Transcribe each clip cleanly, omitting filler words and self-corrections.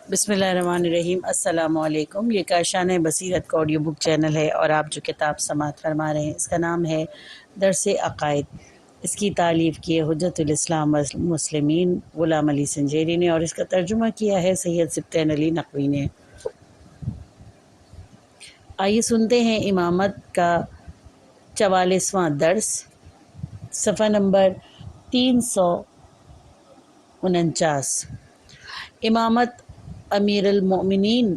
بسم اللہ الرحمن الرحیم۔ السلام علیکم۔ یہ کاشانہ بصیرت کا آڈیو بک چینل ہے اور آپ جو کتاب سماعت فرما رہے ہیں اس کا نام ہے درس عقائد۔ اس کی تالیف کی ہے حجت الاسلام والمسلمین غلام علی سنجیری نے اور اس کا ترجمہ کیا ہے سید سبطین علی نقوی نے۔ آئیے سنتے ہیں امامت کا 44واں درس، صفحہ نمبر 349۔ امامت امیر المؤمنین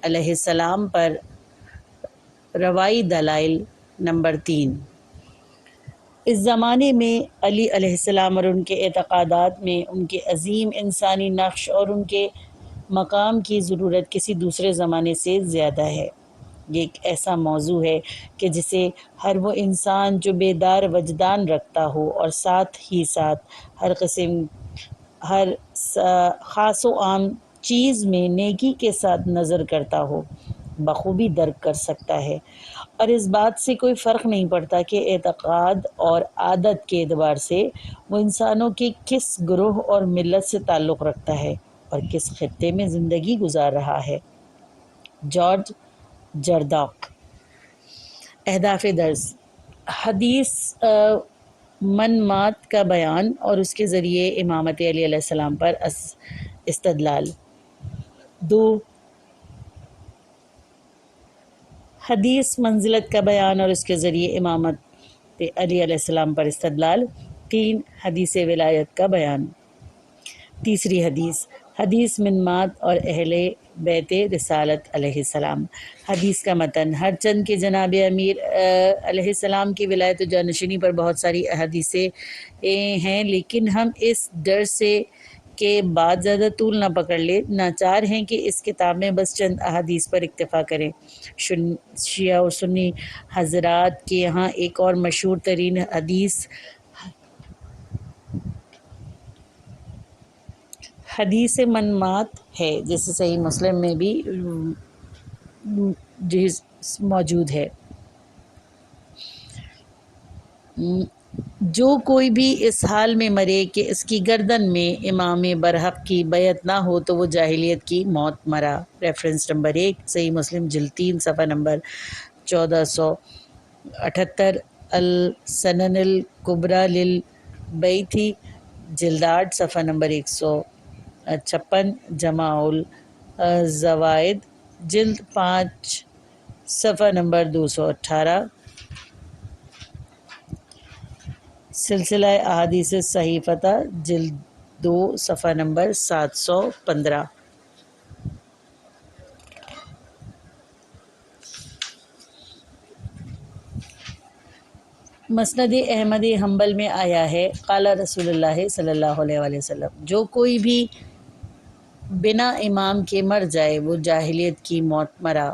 علیہ السلام پر روائی دلائل نمبر 3۔ اس زمانے میں علی علیہ السلام اور ان کے اعتقادات میں ان کے عظیم انسانی نقش اور ان کے مقام کی ضرورت کسی دوسرے زمانے سے زیادہ ہے۔ یہ ایک ایسا موضوع ہے کہ جسے ہر وہ انسان جو بیدار وجدان رکھتا ہو اور ساتھ ہی ساتھ ہر خاص و عام چیز میں نیکی کے ساتھ نظر کرتا ہو بخوبی درک کر سکتا ہے، اور اس بات سے کوئی فرق نہیں پڑتا کہ اعتقاد اور عادت کے اعتبار سے وہ انسانوں کے کس گروہ اور ملت سے تعلق رکھتا ہے اور کس خطے میں زندگی گزار رہا ہے۔ جارج جرداق۔ اہداف درس: حدیث منمات کا بیان اور اس کے ذریعے امامت علی علیہ السلام پر استدلال۔ 2. حدیث منزلت کا بیان اور اس کے ذریعے امامت علی علیہ السلام پر استدلال۔ 3. حدیث ولایت کا بیان۔ تیسری حدیث: حدیث منمات اور اہل بیت رسالت علیہ السلام۔ حدیث کا متن: ہر چند کہ جناب امیر علیہ السلام کی ولایت و جانشینی پر بہت ساری احادیثیں ہیں، لیکن ہم اس ڈر سے کے بعد زیادہ طول نہ پکڑ لے ناچار ہیں کہ اس کتاب میں بس چند احادیث پر اکتفا کریں۔ شیعہ اور سنی حضرات کے یہاں ایک اور مشہور ترین حدیث منمات ہے جسے صحیح مسلم میں بھی موجود ہے۔ جو کوئی بھی اس حال میں مرے کہ اس کی گردن میں امام برحق کی بیعت نہ ہو تو وہ جاہلیت کی موت مرا۔ ریفرنس نمبر 1، صحیح مسلم جلد 3 صفحہ نمبر 1478، السنن الکبریٰ للبیہقی جلد 8 صفحہ نمبر 156، جماع الزوائد جلد 5 صفحہ نمبر 218، سلسلہ احادیث صحیفہ جلد 2 صفحہ نمبر 715۔ مسند احمد حنبل میں آیا ہے، قال رسول اللہ صلی اللہ علیہ وآلہ وسلم، جو کوئی بھی بنا امام کے مر جائے وہ جاہلیت کی موت مرا۔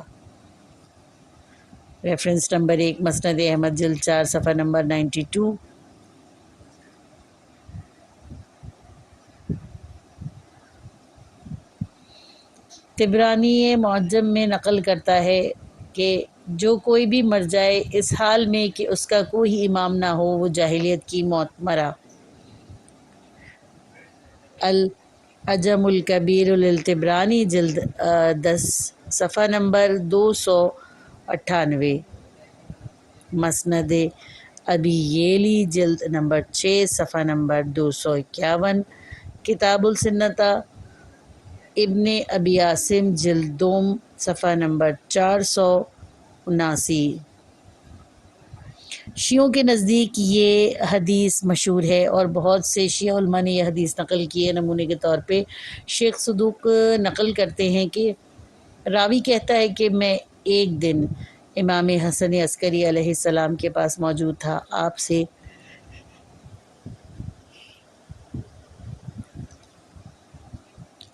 ریفرنس نمبر 1، مسند احمد جلد 4 صفحہ نمبر 92۔ طبرانی معجم میں نقل کرتا ہے کہ جو کوئی بھی مر جائے اس حال میں کہ اس کا کوئی امام نہ ہو وہ جاہلیت کی موت مرا۔ العجم الکبیر للطبرانی جلد 10 صفحہ نمبر 298، مسند ابی یعلی جلد نمبر 6 صفحہ نمبر 251، کتاب السنہ ابن ابی عاصم جلد 2 صفحہ نمبر 479۔ شیعوں کے نزدیک یہ حدیث مشہور ہے اور بہت سے شیعہ علماء نے یہ حدیث نقل کی ہے۔ نمونے کے طور پہ شیخ صدوق نقل کرتے ہیں کہ راوی کہتا ہے کہ میں ایک دن امام حسن عسکری علیہ السلام کے پاس موجود تھا۔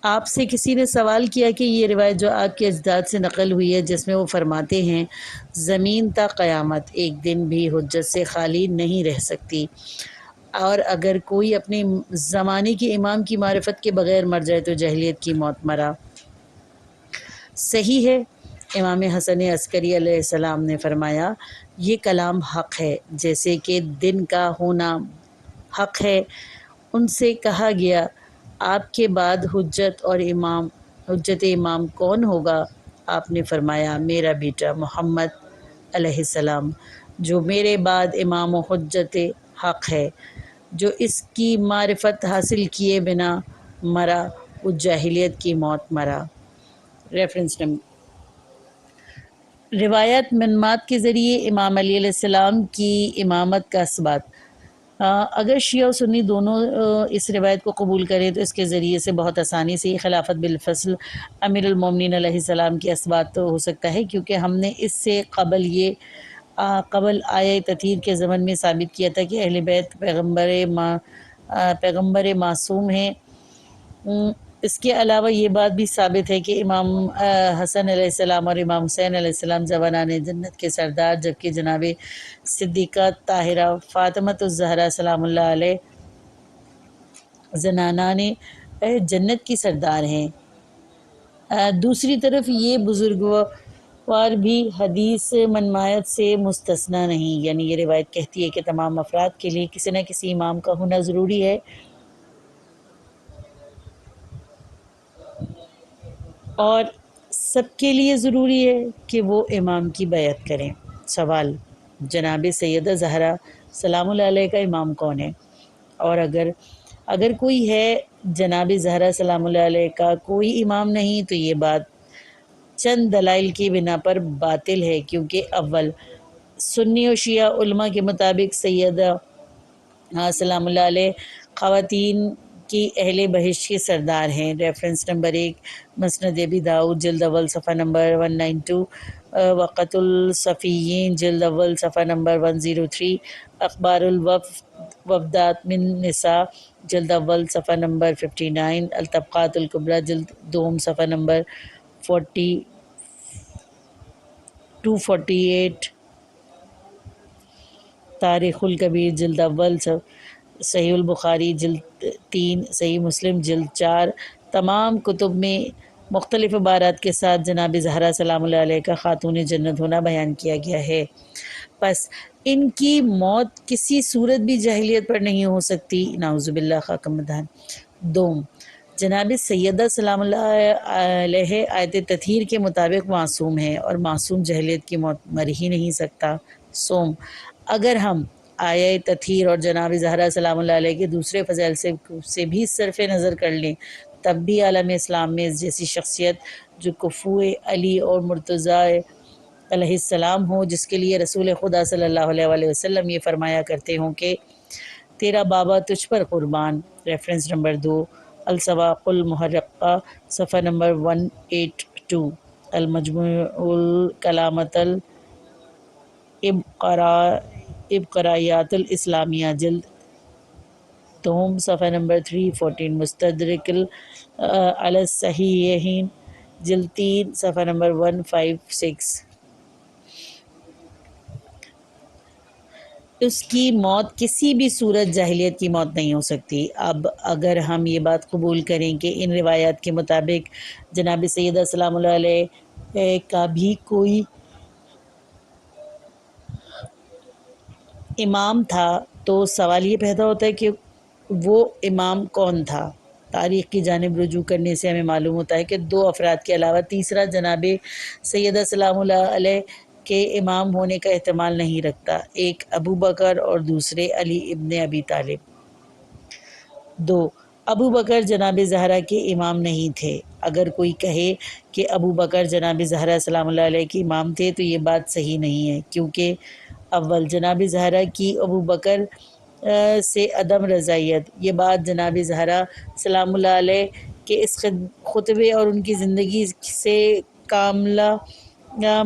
آپ سے کسی نے سوال کیا کہ یہ روایت جو آپ کے اجداد سے نقل ہوئی ہے جس میں وہ فرماتے ہیں زمین تا قیامت ایک دن بھی حجت سے خالی نہیں رہ سکتی، اور اگر کوئی اپنے زمانے کے امام کی معرفت کے بغیر مر جائے تو جاہلیت کی موت مرا، صحیح ہے۔ امام حسن عسکری علیہ السلام نے فرمایا یہ کلام حق ہے جیسے کہ دن کا ہونا حق ہے۔ ان سے کہا گیا آپ کے بعد حجت اور امام حجت امام کون ہوگا؟ آپ نے فرمایا میرا بیٹا محمد علیہ السلام، جو میرے بعد امام و حجت حق ہے۔ جو اس کی معرفت حاصل کیے بنا مرا وہ جاہلیت کی موت مرا۔ Reference number. روایت منمات کے ذریعے امام علی علیہ السلام کی امامت کا اثبات۔ اگر شیعہ و سنی دونوں اس روایت کو قبول کریں تو اس کے ذریعے سے بہت آسانی سے خلافت بالفصل امیر المومنین علیہ السلام کی اثبات ہو سکتا ہے، کیونکہ ہم نے اس سے قبل آیہ تطہیر کے زمن میں ثابت کیا تھا کہ اہل بیت پیغمبر معصوم ہیں۔ اس کے علاوہ یہ بات بھی ثابت ہے کہ امام حسن علیہ السلام اور امام حسین علیہ السلام زبانان جنت کے سردار، جبکہ جناب صدیقہ طاہرہ فاطمۃ الزہرا سلام اللہ علیہ زنانان جنت کی سردار ہیں۔ دوسری طرف یہ بزرگوار بھی حدیث منمایت سے مستثنی نہیں، یعنی یہ روایت کہتی ہے کہ تمام افراد کے لیے کسی نہ کسی امام کا ہونا ضروری ہے اور سب کے لیے ضروری ہے کہ وہ امام کی بیعت کریں۔ سوال: جناب سیدہ زہرا سلام اللہ علیہ کا امام کون ہے؟ اور اگر کوئی ہے جناب زہرا سلام اللہ علیہ کا کوئی امام نہیں تو یہ بات چند دلائل کی بنا پر باطل ہے، کیونکہ اول، سنی و شیعہ علماء کے مطابق سیدہ سلام اللہ علیہ خواتین کی اہل بہشت کے سردار ہیں۔ ریفرنس نمبر 1، مسند ابی داؤد جلد اول صفحہ نمبر 192، وقت الصفیین جلد اول صفحہ نمبر 103، اخبار الوفدات من نساء جلد اول صفحہ نمبر 59، الطبقات الکبریٰ جلد دوم صفحہ نمبر 248، تاریخ الکبیر جلد اول، صحیح البخاری جلد 3، صحیح مسلم جلد 4، تمام کتب میں مختلف عبارات کے ساتھ جناب زہرا سلام اللہ علیہ کا خاتون جنت ہونا بیان کیا گیا ہے۔ پس ان کی موت کسی صورت بھی جاہلیت پر نہیں ہو سکتی، نعوذ باللہ خاکم مدہن۔ دوم، جناب سیدہ سلام اللہ علیہ آیت تطہیر کے مطابق معصوم ہے اور معصوم جاہلیت کی موت مر ہی نہیں سکتا۔ سوم، اگر ہم آیہ تطہیر اور جناب زہرا سلام اللہ علیہ کے دوسرے فضائل سے بھی صرف نظر کر لیں، تب بھی عالم اسلام میں اس جیسی شخصیت جو کفو علی اور مرتضیٰ علیہ السلام ہو، جس کے لیے رسول خدا صلی اللہ علیہ وسلم یہ فرمایا کرتے ہوں کہ تیرا بابا تجھ پر قربان۔ ریفرنس نمبر 2، الصواق المحرقہ صفحہ نمبر 182، المجموع الکلامات الابقرایات الاسلامیہ جلد دوم صفحہ نمبر 314، مستدرک علی الصحیحین جلد 3 صفحہ نمبر 156۔ اس کی موت کسی بھی صورت جاہلیت کی موت نہیں ہو سکتی۔ اب اگر ہم یہ بات قبول کریں کہ ان روایات کے مطابق جناب سیدہ سلام اللہ علیہ کا بھی کوئی امام تھا تو سوال یہ پیدا ہوتا ہے کہ وہ امام کون تھا؟ تاریخ کی جانب رجوع کرنے سے ہمیں معلوم ہوتا ہے کہ 2 افراد کے علاوہ تیسرا جناب سیدہ سلام اللہ علیہ کے امام ہونے کا احتمال نہیں رکھتا، ایک ابو بکر اور دوسرے علی ابن ابی طالب۔ 2، ابو بکر جناب زہرا کے امام نہیں تھے۔ اگر کوئی کہے کہ ابو بکر جناب زہرا سلام اللہ علیہ کے امام تھے تو یہ بات صحیح نہیں ہے، کیونکہ اول، جناب زہرا کی ابو بکر سے عدم رضائیت، یہ بات جناب زہرا سلام اللہ علیہ کے اس خطبے اور ان کی زندگی سے کاملہ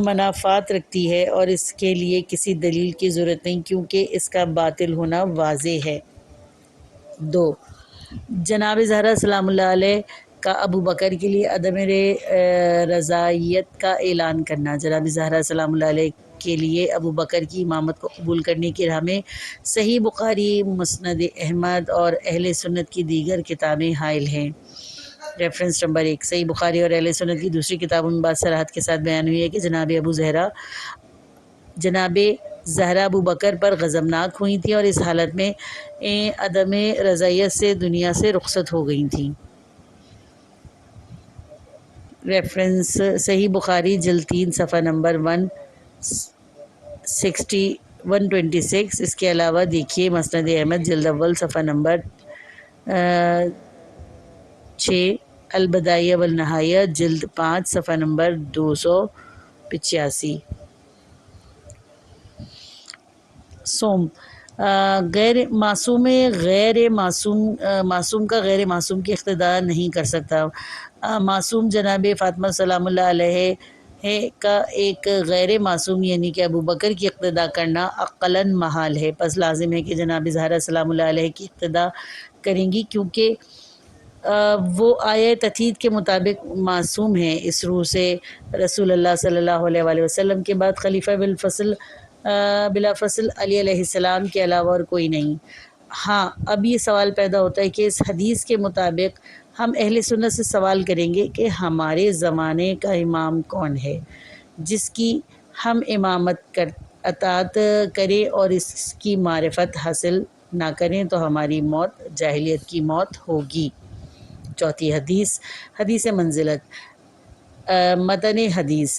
منافات رکھتی ہے اور اس کے لیے کسی دلیل کی ضرورت نہیں، کیونکہ اس کا باطل ہونا واضح ہے۔ 2، جناب زہرا سلام اللہ علیہ کا ابو بکر کے لیے عدم رضائیت کا اعلان کرنا۔ جناب زہرا سلام اللہ علیہ کے لیے ابو بکر کی امامت کو قبول کرنے کی راہ میں صحیح بخاری، مسند احمد اور اہل سنت کی دیگر کتابیں حائل ہیں۔ ریفرنس نمبر 1، صحیح بخاری اور اہل سنت کی دوسری کتابوں میں بات صراحت کے ساتھ بیان ہوئی ہے کہ جناب زہرا ابو بکر پر غضبناک ہوئی تھیں اور اس حالت میں عدم رضائیت سے دنیا سے رخصت ہو گئی تھیں۔ ریفرنس صحیح بخاری جلد 3 صفحہ نمبر 126۔ اس کے علاوہ دیکھیے مسند احمد جلد اول صفحہ نمبر 6، البدایہ والنہایہ جلد 5 صفحہ نمبر 285۔ سوم غیر معصوم کا غیر معصوم کی اقتداء نہیں کر سکتا۔ معصوم جناب فاطمہ سلام اللہ علیہ کا ایک غیر معصوم یعنی کہ ابو بکر کی اقتداء کرنا اقلاً محال ہے، پس لازم ہے کہ جناب زہرا سلام اللہ علیہ کی اقتداء کریں گی، کیونکہ وہ آیہ تطہیر کے مطابق معصوم ہیں۔ اس روح سے رسول اللہ صلی اللہ علیہ وآلہ وسلم کے بعد خلیفہ بلا فصل علی علیہ السلام کے علاوہ اور کوئی نہیں۔ ہاں، اب یہ سوال پیدا ہوتا ہے کہ اس حدیث کے مطابق ہم اہل سنت سے سوال کریں گے کہ ہمارے زمانے کا امام کون ہے جس کی ہم امامت اطاعت کریں اور اس کی معرفت حاصل نہ کریں تو ہماری موت جاہلیت کی موت ہوگی۔ چوتھی حدیث منزلت۔ متن حدیث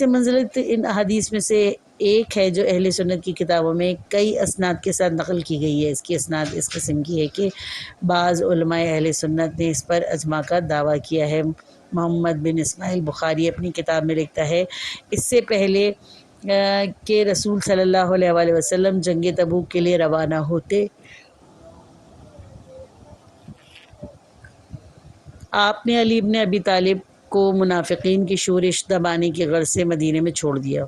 منزلت ان حدیث میں سے ایک ہے جو اہل سنت کی کتابوں میں کئی اسناد کے ساتھ نقل کی گئی ہے۔ اس کی اسناد اس قسم کی ہے کہ بعض علماء اہل سنت نے اس پر اجماع کا دعویٰ کیا ہے۔ محمد بن اسماعیل بخاری اپنی کتاب میں لکھتا ہے، اس سے پہلے کہ رسول صلی اللہ علیہ وآلہ وسلم جنگ تبوک کے لیے روانہ ہوتے، آپ نے علی ابن ابی طالب کو منافقین کی شورش دبانے کی غرض سے مدینے میں چھوڑ دیا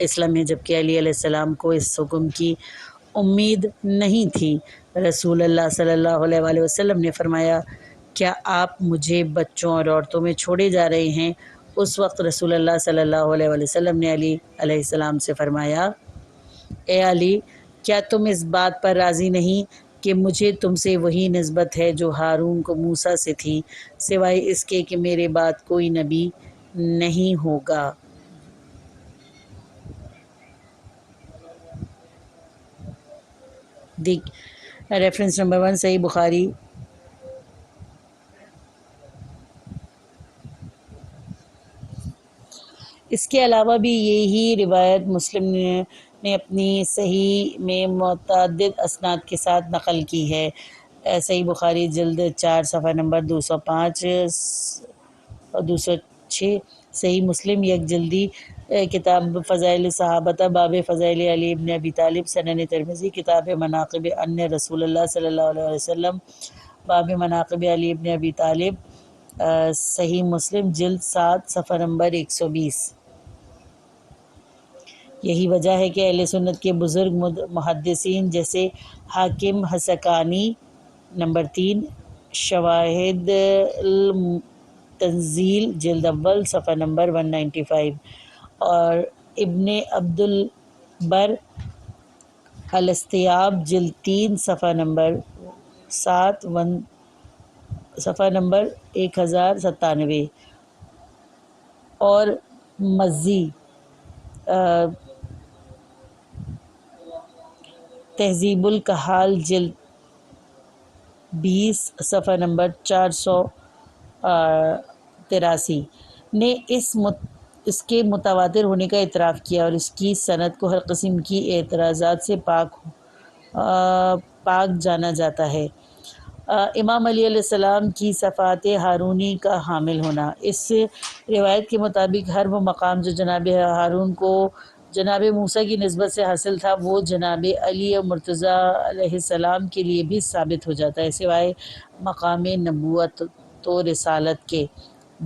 اسلام میں، جبکہ علی علیہ السلام کو اس حکم کی امید نہیں تھی۔ رسول اللہ صلی اللہ علیہ وآلہ وسلم نے فرمایا، کیا آپ مجھے بچوں اور عورتوں میں چھوڑے جا رہے ہیں؟ اس وقت رسول اللہ صلی اللہ علیہ وآلہ وسلم نے علی علیہ السلام سے فرمایا، اے علی، کیا تم اس بات پر راضی نہیں کہ مجھے تم سے وہی نسبت ہے جو ہارون کو موسیٰ سے تھی، سوائے اس کے کہ میرے بعد کوئی نبی نہیں ہوگا۔ ریفرنس نمبر 1 صحیح بخاری اس کے علاوہ بھی یہی روایت مسلم نے اپنی صحیح میں متعدد اسناد کے ساتھ نقل کی ہے۔ صحیح بخاری جلد 4 صفحہ نمبر 205 اور 206، صحیح مسلم یک جلدی کتاب فضائل صحابہ باب فضائل علی ابن ابی طالب، سنن ترمذی کتاب مناقب ان رسول اللہ صلی اللہ علیہ وسلم باب مناقب علی ابن ابی طالب، صحیح مسلم جلد 7 صفحہ نمبر 120۔ یہی وجہ ہے کہ اہل سنت کے بزرگ محدثین جیسے حاکم حسکانی نمبر 3، شواہد التنزیل جلد اول صفحہ نمبر 195 اور ابن عبد البر الاستیاب جلد 3 صفحہ نمبر 7 صفحہ نمبر 1097 اور مزی تہذیب الکمال جلد 20 صفحہ نمبر 483 نے اس کے متواتر ہونے کا اعتراف کیا اور اس کی سند کو ہر قسم کی اعتراضات سے پاک جانا جاتا ہے۔ امام علی علیہ السلام کی صفات ہارونی کا حامل ہونا۔ اس روایت کے مطابق ہر وہ مقام جو جناب ہارون کو جناب موسیٰ کی نسبت سے حاصل تھا وہ جناب علی مرتضیٰ علیہ السلام کے لیے بھی ثابت ہو جاتا ہے، سوائے مقام نبوت و رسالت کے،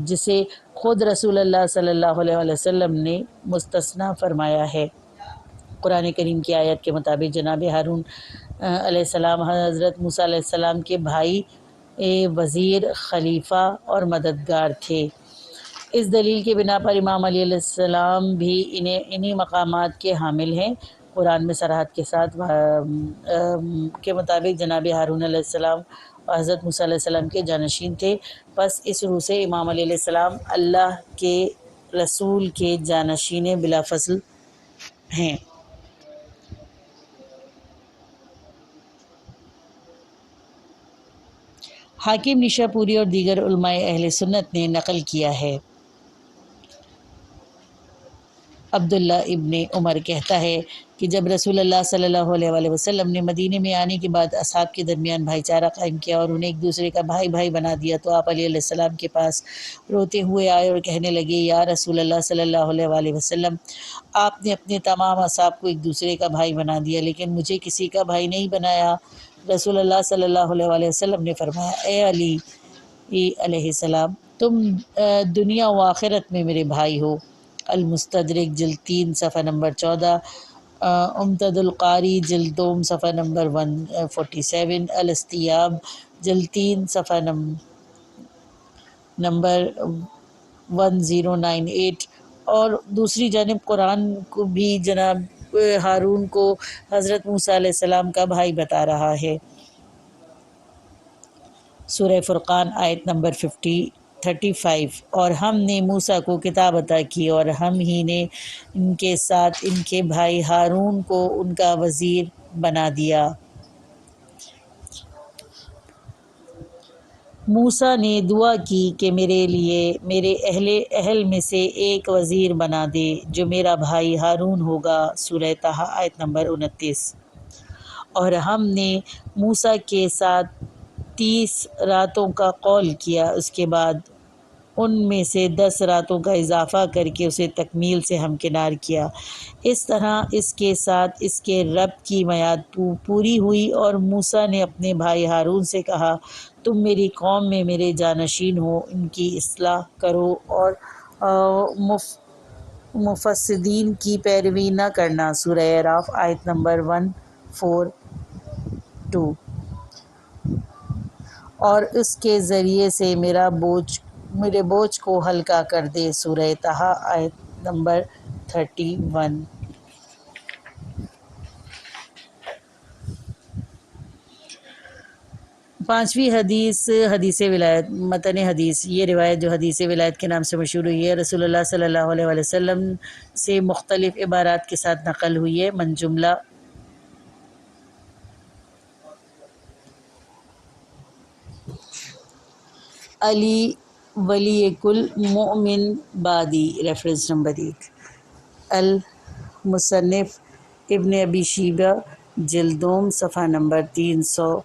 جسے خود رسول اللہ صلی اللہ علیہ وسلم نے مستثنیٰ فرمایا ہے۔ قرآن کریم کی آیت کے مطابق جناب ہارون علیہ السلام حضرت موسیٰ علیہ السلام کے بھائی، وزیر، خلیفہ اور مددگار تھے۔ اس دلیل کے بنا پر امام علی علیہ السلام بھی انہی مقامات کے حامل ہیں۔ قرآن میں صراحت کے ساتھ کے مطابق جناب ہارون علیہ السلام اور حضرت موسیٰ علیہ السلام کے جانشین تھے، پس اس روح سے امام علی علیہ السلام اللہ کے رسول کے جانشین بلا فصل ہیں۔ حاکم نیشا پوری اور دیگر علماء اہل سنت نے نقل کیا ہے۔ عبداللہ ابن عمر کہتا ہے کہ جب رسول اللہ صلی اللہ علیہ وآلہ وسلم نے مدینے میں آنے کے بعد اصحاب کے درمیان بھائی چارہ قائم کیا اور انہیں ایک دوسرے کا بھائی بھائی بنا دیا تو آپ علیہ السلام کے پاس روتے ہوئے آئے اور کہنے لگے، یا رسول اللہ صلی اللہ علیہ وآلہ وسلم، آپ نے اپنے تمام اصحاب کو ایک دوسرے کا بھائی بنا دیا لیکن مجھے کسی کا بھائی نہیں بنایا۔ رسول اللہ صلی اللہ علیہ وآلہ وسلم نے فرمایا، اے علی علیہ السلام، تم دنیا و آخرت میں میرے بھائی ہو۔ المستدرک جلد 3 صفحہ نمبر 14، امتد القاری جلد 2 صفحہ نمبر 147، الاستیاب جلد 3 صفحہ نمبر 1098۔ اور دوسری جانب قرآن کو بھی جناب ہارون کو حضرت موسیٰ علیہ السلام کا بھائی بتا رہا ہے۔ سورہ فرقان آیت نمبر 35، اور ہم نے موسیٰ کو کتاب عطا کی اور ہم ہی نے ان کے ساتھ ان کے بھائی ہارون کو ان کا وزیر بنا دیا۔ موسیٰ نے دعا کی کہ میرے لیے میرے اہل میں سے ایک وزیر بنا دے جو میرا بھائی ہارون ہوگا۔ سورہ طٰہٰ آیت نمبر 29۔ اور ہم نے موسیٰ کے ساتھ 30 راتوں کا قول کیا، اس کے بعد ان میں سے 10 راتوں کا اضافہ کر کے اسے تکمیل سے ہمکنار کیا۔ اس طرح اس کے ساتھ اس کے رب کی میعاد پوری ہوئی اور موسیٰ نے اپنے بھائی ہارون سے کہا، تم میری قوم میں میرے جانشین ہو، ان کی اصلاح کرو اور مفسدین کی پیروی نہ کرنا۔ سورہ اعراف آیت نمبر 142۔ اور اس کے ذریعے سے میرے بوجھ کو ہلکا کر دے۔ سورہ طٰہٰ آیت نمبر 31۔ پانچویں حدیث، حدیث ولایت۔ متن حدیث، یہ روایت جو حدیث ولایت کے نام سے مشہور ہوئی ہے، رسول اللہ صلی اللہ علیہ وآلہ وسلم سے مختلف عبارات کے ساتھ نقل ہوئی ہے۔ من جملہ علی ولی کل مؤمن بعدی، ریفرنس نمبر 1۔ المصنف ابن ابی شیبہ جلد 2 صفحہ نمبر 372۔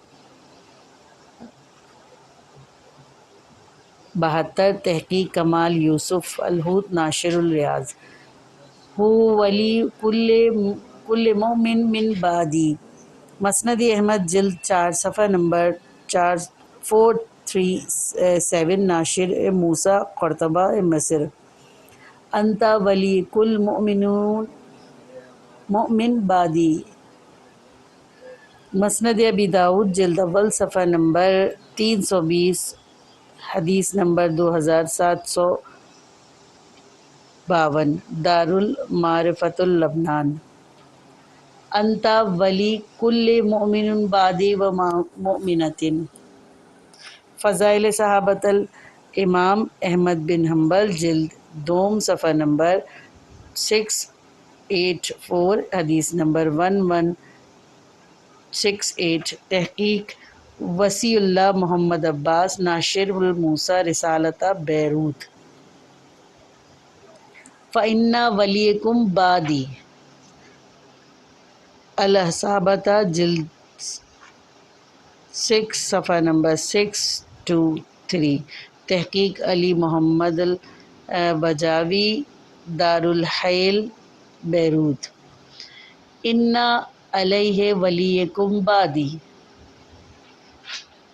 تحقیق کمال یوسف الہوت ناشر الریاض۔ ہو ولی کل مؤمن من بعدی، مسند احمد جلد 4 صفحہ نمبر 437، ناشر موسیٰ قرطبہ مصر۔ انت ولی کل مؤمن بعدی، مسند ابی داؤد جلد اول صفحہ نمبر 320، حدیث نمبر 2752، دارالمعرفۃ لبنان۔ انت ولی کل مؤمن بعدی و مؤمنۃ۔ فضائل صحابۃ الامام احمد بن حنبل جلد 2 صفحہ نمبر 684، حدیث نمبر 1168۔ تحقیق وصی اللہ محمد عباس، ناشر الموسیٰ رسالۃ بیروت۔ فإن ولیکم بعدی، الصحابہ جلد 6 صفحہ نمبر 623۔ تحقیق علی محمد البجاوی، دارالحیل بیروت۔ ان علیہ ولیکم بعدی،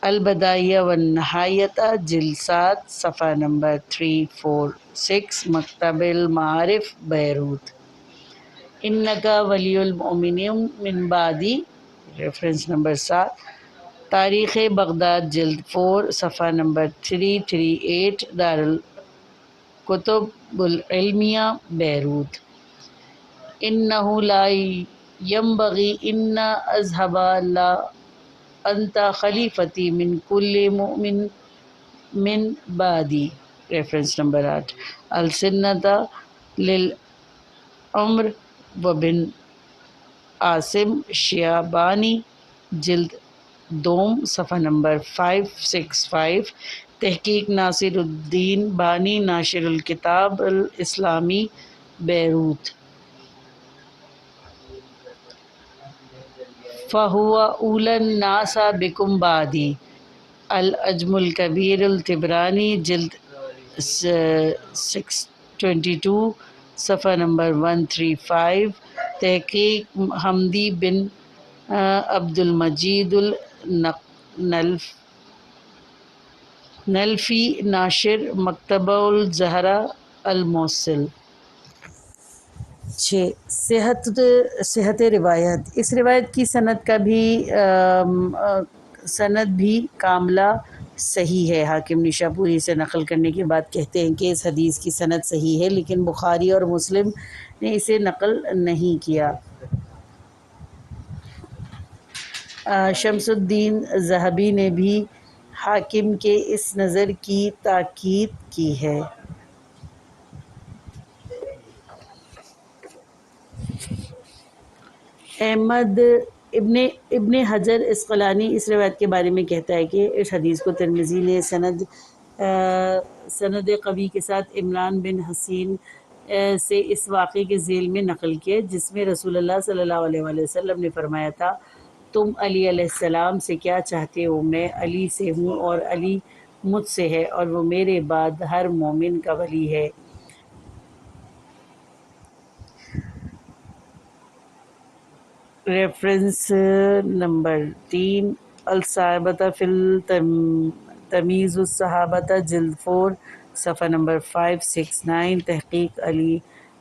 البدایہ والنہایہ جلد 7 صفحہ نمبر 346، مکتب المعارف بیروت۔ انک ولی المؤمنین من بعدی، ریفرنس نمبر 7۔ تاریخ بغداد جلد 4 صفحہ نمبر 338، دارالکتب العلمیہ بیروت۔ انہ لا ینبغی ان اذهب لا انت خلیفتی من کل مؤمن من بعدی، ریفرنس نمبر 8۔ السنۃ للعمر وبن عاصم شیبانی جلد دوم صفحہ نمبر 565، تحقیق ناصر الدین بانی، ناشر الکتاب الاسلامی، بیروت۔ فَهُوَ أُولَى النَّاسِ بِكُمْ بَعْدِي، العجم الکبیر الطبرانی، جلد 622، صفحہ نمبر 135، تحقیق حمدی بن عبد المجید النلفی، ناشر مکتبہ الزہرا الموصل۔ 6 صحت روایت، اس روایت کی سند بھی کاملہ صحیح ہے۔ حاکم نیشابوری سے نقل کرنے کے بعد کہتے ہیں کہ اس حدیث کی سند صحیح ہے، لیکن بخاری اور مسلم نے اسے نقل نہیں کیا۔ شمس الدین ذہبی نے بھی حاکم کے اس نظر کی تاکید کی ہے۔ احمد ابن حجر عسقلانی اس روایت کے بارے میں کہتا ہے کہ اس حدیث کو ترمذی نے سند قوی کے ساتھ عمران بن حسین سے اس واقعے کے ذیل میں نقل کیا، جس میں رسول اللہ صلی اللہ علیہ وسلم نے فرمایا تھا، تم علی علیہ السلام سے کیا چاہتے ہو؟ میں علی سے ہوں اور علی مجھ سے ہے، اور وہ میرے بعد ہر مومن کا ولی ہے۔ ریفرنس نمبر 3، الصحابہ فی تمیز الصحابہ، جلد 4، صفحہ نمبر 569، تحقیق علی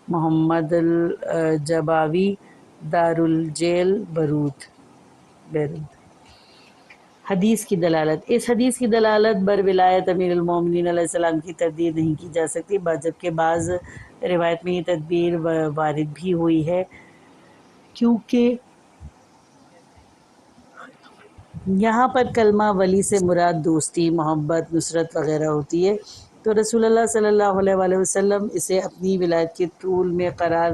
محمد الجباوی، دارالجیل، بیروت۔ حدیث کی دلالت، اس حدیث کی دلالت بر ولایت امیر المومنین علیہ السلام کی تردید نہیں کی جا سکتی، جبکہ بعض روایت میں یہ تدبیر وارد بھی ہوئی ہے، کیونکہ یہاں پر کلمہ ولی سے مراد دوستی، محبت، نصرت وغیرہ ہوتی ہے، تو رسول اللہ صلی اللہ علیہ وآلہ وسلم اسے اپنی ولایت کے طول میں قرار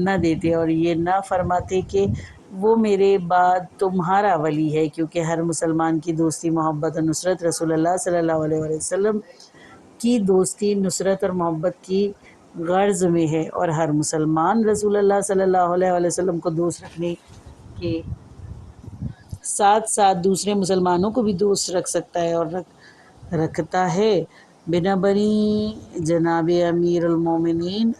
نہ دیتے اور یہ نہ فرماتے کہ وہ میرے بعد تمہارا ولی ہے، کیونکہ ہر مسلمان کی دوستی، محبت اور نصرت رسول اللہ صلی اللہ علیہ وآلہ وسلم کی دوستی، نصرت اور محبت کی غرض میں ہے، اور ہر مسلمان رسول اللہ صلی اللہ علیہ وآلہ وسلم کو دوست رکھنے کے ساتھ ساتھ دوسرے مسلمانوں کو بھی دوست رکھ سکتا ہے اور رکھتا ہے۔ بنابراین جناب امیر المومنین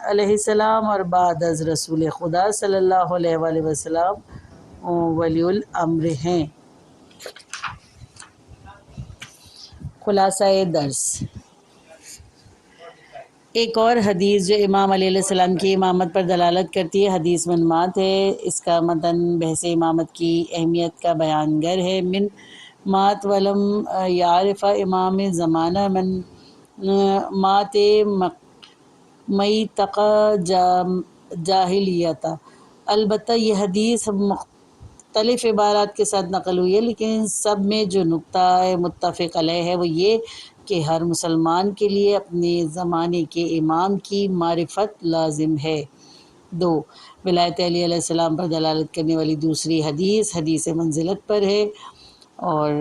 علیہ السلام اور بعد از رسول خدا صلی اللہ علیہ وآلہ وسلم ولی الامر ہیں۔ خلاصہ درس، ایک اور حدیث جو امام علیہ السلام کی امامت پر دلالت کرتی ہے، حدیث منمات ہے۔ اس کا متن بحث امامت کی اہمیت کا بیان گر ہے۔ من مات ولم یعرف امام زمانہ من مات مئی تقا جاہلیتا۔ البتہ یہ حدیث مختلف عبارات کے ساتھ نقل ہوئی ہے، لیکن سب میں جو نقطہ متفق علیہ ہے وہ یہ کہ ہر مسلمان کے لیے اپنے زمانے کے امام کی معرفت لازم ہے۔ 2، ولایت علی علیہ السلام پر دلالت کرنے والی دوسری حدیث حدیث منزلت پر ہے، اور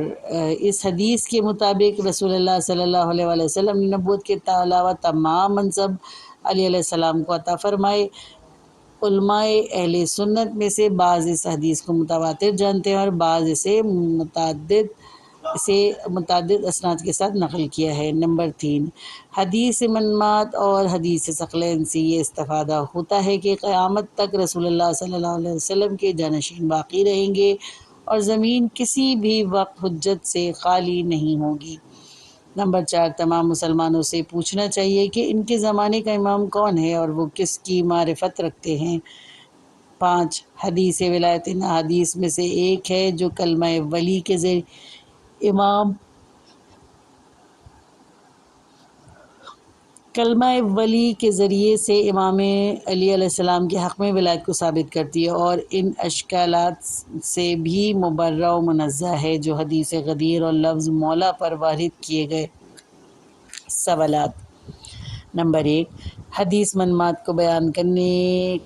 اس حدیث کے مطابق رسول اللہ صلی اللہ علیہ وآلہ وسلم نے نبوت کے علاوہ تمام منصب علی علیہ السلام کو عطا فرمائے۔ علماء اہل سنت میں سے بعض اس حدیث کو متواتر جانتے ہیں اور بعض اسے متعدد اسناد کے ساتھ نقل کیا ہے۔ نمبر 3، حدیث منمات اور حدیث ثقلین سے یہ استفادہ ہوتا ہے کہ قیامت تک رسول اللہ صلی اللہ علیہ وسلم کے جانشین باقی رہیں گے اور زمین کسی بھی وقت حجت سے خالی نہیں ہوگی۔ نمبر 4، تمام مسلمانوں سے پوچھنا چاہیے کہ ان کے زمانے کا امام کون ہے اور وہ کس کی معرفت رکھتے ہیں۔ 5، حدیث ولایت ان احادیث میں سے ایک ہے جو کلمہ ولی کے ذریعے سے امام علی علیہ السلام کے حق میں ولایت کو ثابت کرتی ہے، اور ان اشکالات سے بھی مبرہ و منزہ ہے جو حدیث غدیر اور لفظ مولا پر وارد کیے گئے۔ سوالات: نمبر 1، حدیث منمات کو بیان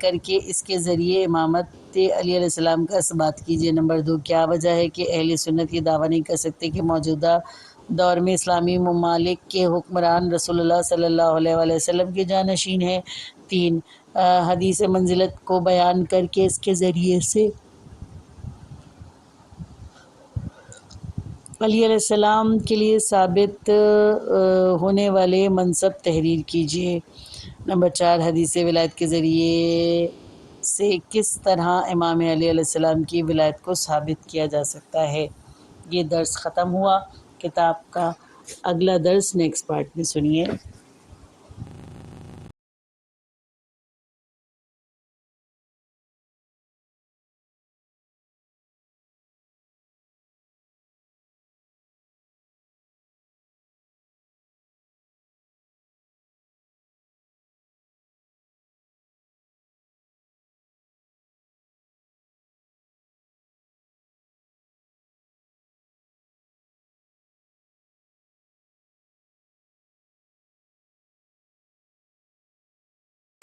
کر کے اس کے ذریعے امامت ولایت علی علیہ السلام کا ثبات کیجیے۔ نمبر 2، کیا وجہ ہے کہ اہل سنت یہ دعویٰ نہیں کر سکتے کہ موجودہ دور میں اسلامی ممالک کے حکمران رسول اللہ صلی اللہ علیہ وآلہ وسلم کے جانشین ہیں؟ 3، حدیث منزلت کو بیان کر کے اس کے ذریعے سے علی علیہ السلام کے لیے ثابت ہونے والے منصب تحریر کیجیے۔ نمبر 4، حدیث ولایت کے ذریعے سے کس طرح امام علی علیہ السلام کی ولایت کو ثابت کیا جا سکتا ہے؟ یہ درس ختم ہوا کتاب کا۔ اگلا درس نیکسٹ پارٹ میں سنیے۔